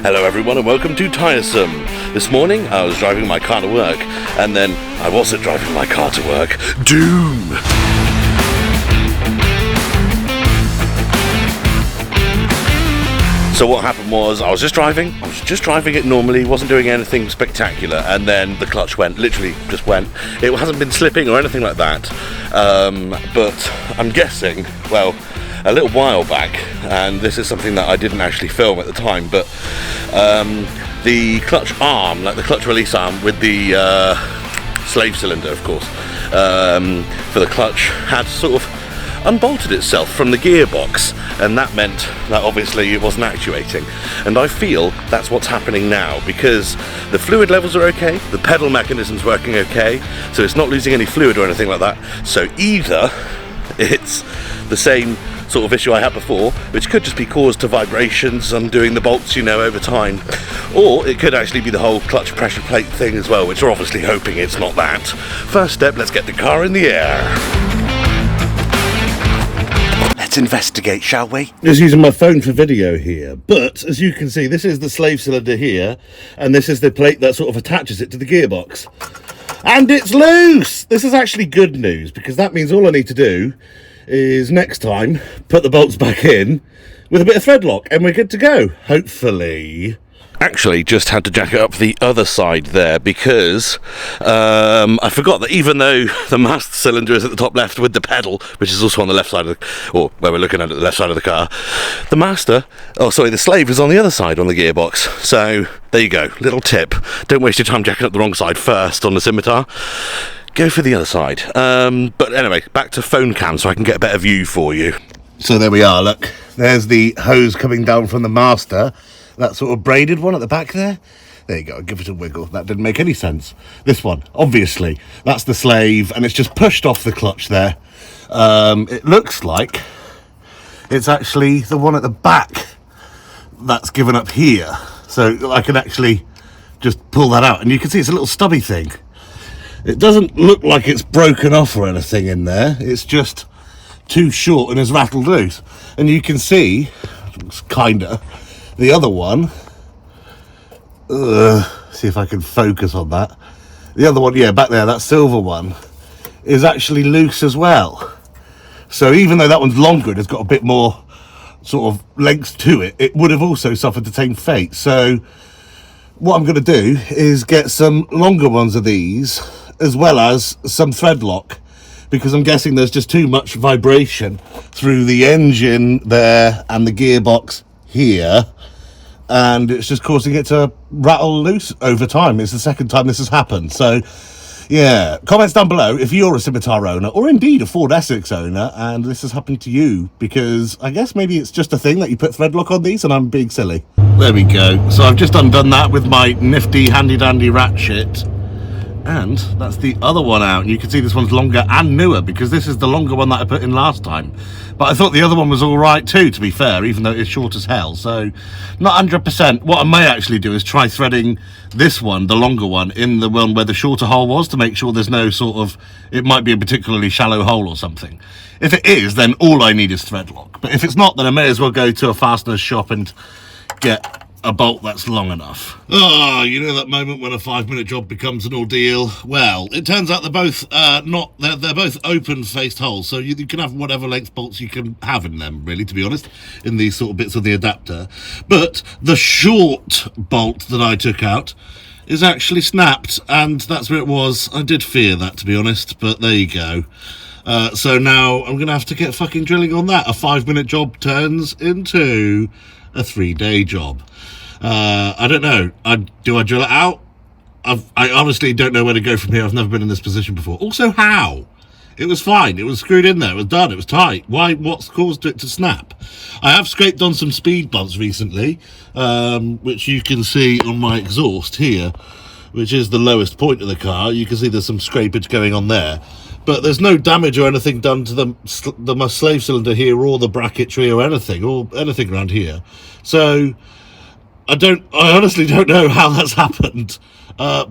Hello everyone and welcome to Tiresome. This morning I was driving my car to work and then I wasn't driving my car to work. Doom! So what happened was I was just driving it normally, wasn't doing anything spectacular, and then the clutch literally just went. It hasn't been slipping or anything like that, but I'm guessing, well, a little while back, and this is something that I didn't actually film at the time, but the clutch arm, like the clutch release arm with the slave cylinder, of course, for the clutch had sort of unbolted itself from the gearbox, and that meant that obviously it wasn't actuating, and I feel that's what's happening now because the fluid levels are okay, the pedal mechanism's working okay, so it's not losing any fluid or anything like that. So either it's the same sort of issue I had before, which could just be caused to vibrations undoing the bolts, you know, over time, or it could actually be the whole clutch pressure plate thing as well, which we're obviously hoping it's not that. First step, let's get the car in the air. Let's investigate, shall we? Just using my phone for video here, but as you can see, this is the slave cylinder here, and this is the plate that sort of attaches it to the gearbox. And it's loose! This is actually good news, because that means all I need to do is next time put the bolts back in with a bit of thread lock, and we're good to go, hopefully. Actually just had to jack it up the other side there because I forgot that even though the master cylinder is at the top left with the pedal, which is also on the left side of the, or where we're looking at the left side of the car, the slave is on the other side on the gearbox. So there you go, little tip, don't waste your time jacking up the wrong side first on the scimitar, go for the other side. But anyway, back to phone cam so I can get a better view for you. So there we are, look, there's the hose coming down from the master. That sort of braided one at the back there. There you go, give it a wiggle. That didn't make any sense. This one, obviously, that's the slave, and it's just pushed off the clutch there. It looks like it's actually the one at the back that's given up here. So I can actually just pull that out, and you can see it's a little stubby thing. It doesn't look like it's broken off or anything in there. It's just too short and has rattled loose. And you can see, kinda, the other one, see if I can focus on that. The other one, yeah, back there, that silver one, is actually loose as well. So even though that one's longer, it's got a bit more sort of length to it, it would have also suffered the same fate. So what I'm going to do is get some longer ones of these, as well as some thread lock, because I'm guessing there's just too much vibration through the engine there and the gearbox here, and it's just causing it to rattle loose over time. It's the second time this has happened. So yeah, comments down below if you're a Scimitar owner, or indeed a Ford Essex owner, and this has happened to you, because I guess maybe it's just a thing that you put thread lock on these and I'm being silly. There we go. So I've just undone that with my nifty handy dandy ratchet, and that's the other one out. And you can see this one's longer and newer, because this is the longer one that I put in last time. But I thought the other one was all right too, to be fair, even though it's short as hell. So not 100%. What I may actually do is try threading this one, the longer one, in the one where the shorter hole was, to make sure there's no sort of, it might be a particularly shallow hole or something. If it is, then all I need is thread lock. But if it's not, then I may as well go to a fastener's shop and get a bolt that's long enough. You know that moment when a 5-minute job becomes an ordeal? Well, it turns out they're both they're both open-faced holes, so you can have whatever length bolts you can have in them, really, to be honest, in these sort of bits of the adapter. But the short bolt that I took out is actually snapped, and that's where it was. I did fear that, to be honest, but there you go. So now I'm gonna have to get fucking drilling on that. A 5-minute job turns into a 3-day job. I don't know. Do I drill it out? I honestly don't know where to go from here. I've never been in this position before. Also, how? It was fine. It was screwed in there. It was done. It was tight. Why? What's caused it to snap? I have scraped on some speed bumps recently, which you can see on my exhaust here, which is the lowest point of the car. You can see there's some scrapage going on there. But there's no damage or anything done to the slave cylinder here, or the bracketry, or anything around here. So I honestly don't know how that's happened. Yeah,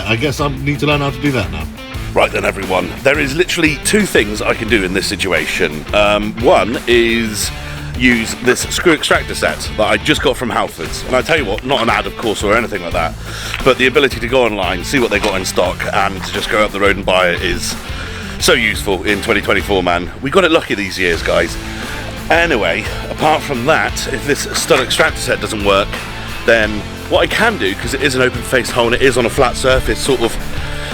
I guess I need to learn how to do that now. Right then, everyone, there is literally two things I can do in this situation. One is use this screw extractor set that I just got from Halfords. And I tell you what, not an ad of course or anything like that, but the ability to go online, see what they got in stock, and to just go up the road and buy it is so useful in 2024, man. We got it lucky these years, guys. Anyway, apart from that, if this stud extractor set doesn't work, then what I can do, because it is an open face hole and it is on a flat surface, sort of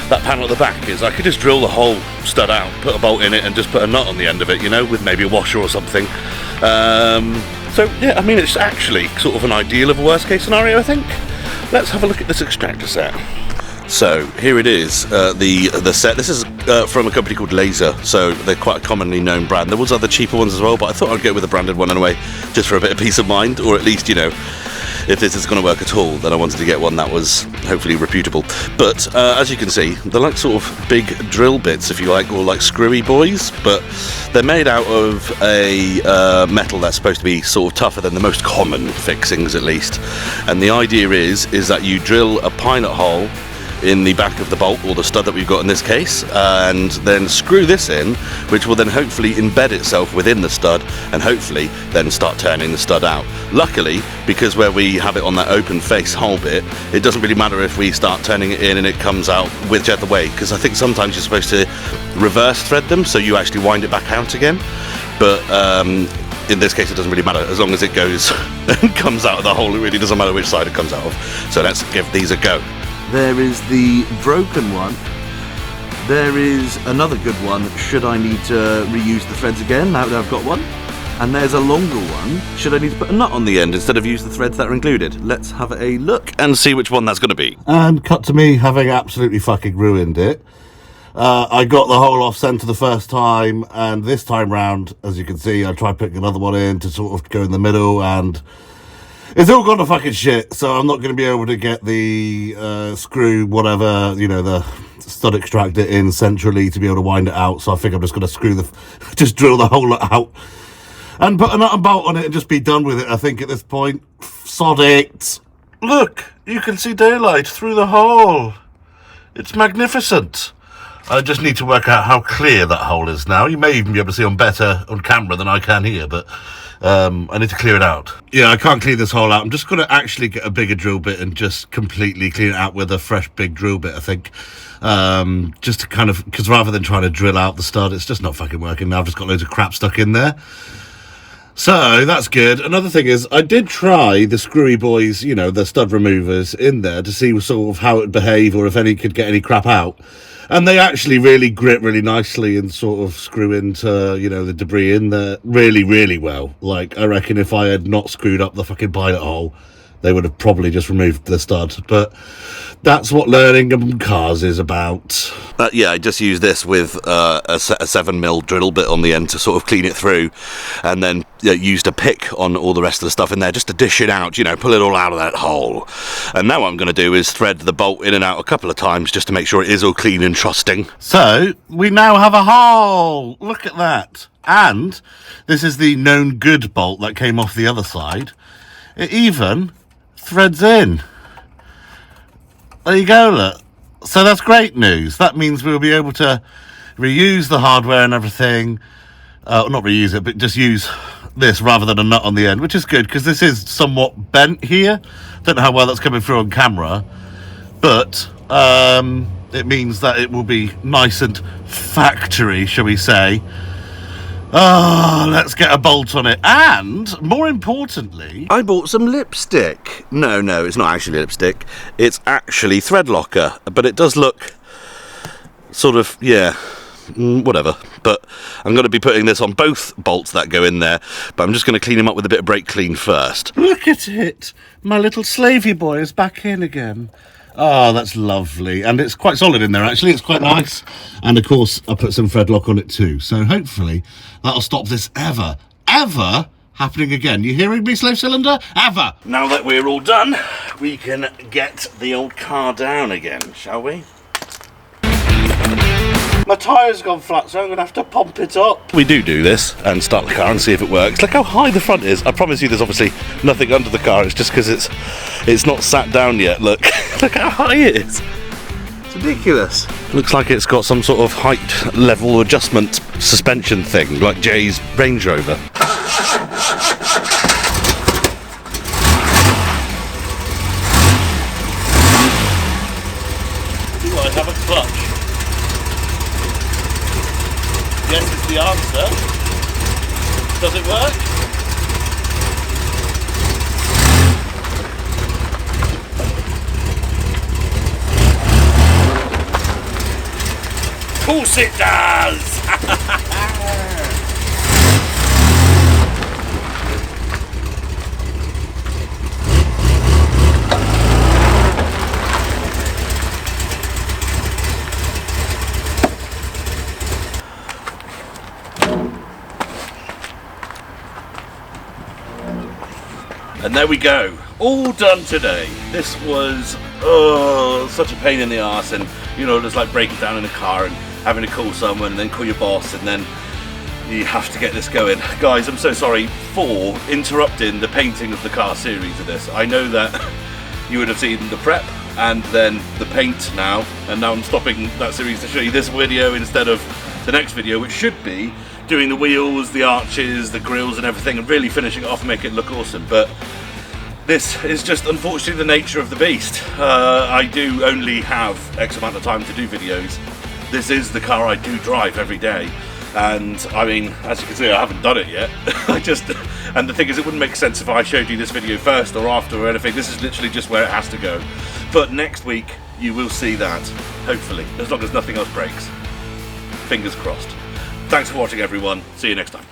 that panel at the back, is I could just drill the whole stud out, put a bolt in it and just put a nut on the end of it, you know, with maybe a washer or something. So yeah, I mean, it's actually sort of an ideal of a worst case scenario, I think. Let's have a look at this extractor set. So here it is, the set. This is from a company called Laser, so they're quite a commonly known brand. There was other cheaper ones as well, but I thought I'd go with a branded one anyway, just for a bit of peace of mind, or at least, you know, if this is going to work at all, then I wanted to get one that was hopefully reputable. But as you can see, they're like sort of big drill bits, if you like, or like screwy boys, but they're made out of a metal that's supposed to be sort of tougher than the most common fixings, at least. And the idea is that you drill a pilot hole in the back of the bolt, or the stud that we've got in this case, and then screw this in, which will then hopefully embed itself within the stud and hopefully then start turning the stud out. Luckily, because where we have it on that open face hole bit, it doesn't really matter if we start turning it in and it comes out whichever way, because I think sometimes you're supposed to reverse thread them so you actually wind it back out again, but in this case it doesn't really matter, as long as it goes and comes out of the hole. It really doesn't matter which side it comes out of. So let's give these a go. There is the broken one. There is another good one, should I need to reuse the threads again now that I've got one. And there's a longer one, should I need to put a nut on the end instead of use the threads that are included. Let's have a look and see which one that's going to be. And cut to me having absolutely fucking ruined it. I got the hole off centre the first time, and this time round, as you can see, I tried putting another one in to sort of go in the middle, and it's all gone to fucking shit, so I'm not going to be able to get the screw, whatever, you know, the stud extractor in centrally to be able to wind it out. So I think I'm just going to just drill the whole lot out and put a nut and bolt on it and just be done with it, I think, at this point. Sod it. Look, you can see daylight through the hole. It's magnificent. I just need to work out how clear that hole is now. You may even be able to see better on camera than I can here, but I need to clear it out. Yeah, I can't clean this hole out. I'm just going to actually get a bigger drill bit and just completely clean it out with a fresh big drill bit, I think. Just to kind of, because rather than trying to drill out the stud, it's just not fucking working now. I've just got loads of crap stuck in there. So that's good. Another thing is, I did try the screwy boys, you know, the stud removers in there to see sort of how it would behave, or if any could get any crap out. And they actually really grip really nicely and sort of screw into, you know, the debris in there really, really well. Like, I reckon if I had not screwed up the fucking pilot hole, they would have probably just removed the stud. But that's what learning cars is about. Yeah, I just used this with a 7mm drill bit on the end to sort of clean it through, and then used a pick on all the rest of the stuff in there just to dish it out, you know, pull it all out of that hole. And now what I'm going to do is thread the bolt in and out a couple of times just to make sure it is all clean and trusting. So we now have a hole. Look at that. And this is the known good bolt that came off the other side. It even threads in. There you go, look. So that's great news. That means we'll be able to reuse the hardware and everything. Not reuse it, but just use this rather than a nut on the end, which is good because this is somewhat bent here. Don't know how well that's coming through on camera, but it means that it will be nice and factory, shall we say. Oh, let's get a bolt on it. And, more importantly, I bought some lipstick. No, it's not actually lipstick. It's actually thread locker. But it does look sort of, yeah, whatever. But I'm going to be putting this on both bolts that go in there. But I'm just going to clean them up with a bit of brake clean first. Look at it. My little slavey boy is back in again. Oh, that's lovely. And it's quite solid in there, actually. It's quite nice. And, of course, I put some thread lock on it too. So, hopefully, that'll stop this ever happening again. You hearing me, Slave Cylinder? Ever! Now that we're all done, we can get the old car down again, shall we? My tyre's gone flat, so I'm going to have to pump it up. We do this and start the car and see if it works. Look how high the front is. I promise you there's obviously nothing under the car. It's just because it's not sat down yet. Look. Look how high it is. It's ridiculous. Looks like it's got some sort of height level adjustment suspension thing, like Jay's Range Rover. the answer. Does it work? Of course it does! And there we go, all done today. This was such a pain in the arse, and you know, just like breaking down in a car and having to call someone and then call your boss, and then you have to get this going. Guys, I'm so sorry for interrupting the painting of the car series of this. I know that you would have seen the prep and then the paint now, and now I'm stopping that series to show you this video instead of the next video, which should be doing the wheels, the arches, the grills and everything, and really finishing it off and make it look awesome. But this is just unfortunately the nature of the beast. I do only have X amount of time to do videos. This is the car I do drive every day, and I mean, as you can see, I haven't done it yet. And the thing is, it wouldn't make sense if I showed you this video first or after or anything. This is literally just where it has to go. But next week you will see that, hopefully, as long as nothing else breaks. Fingers crossed. Thanks for watching, everyone. See you next time.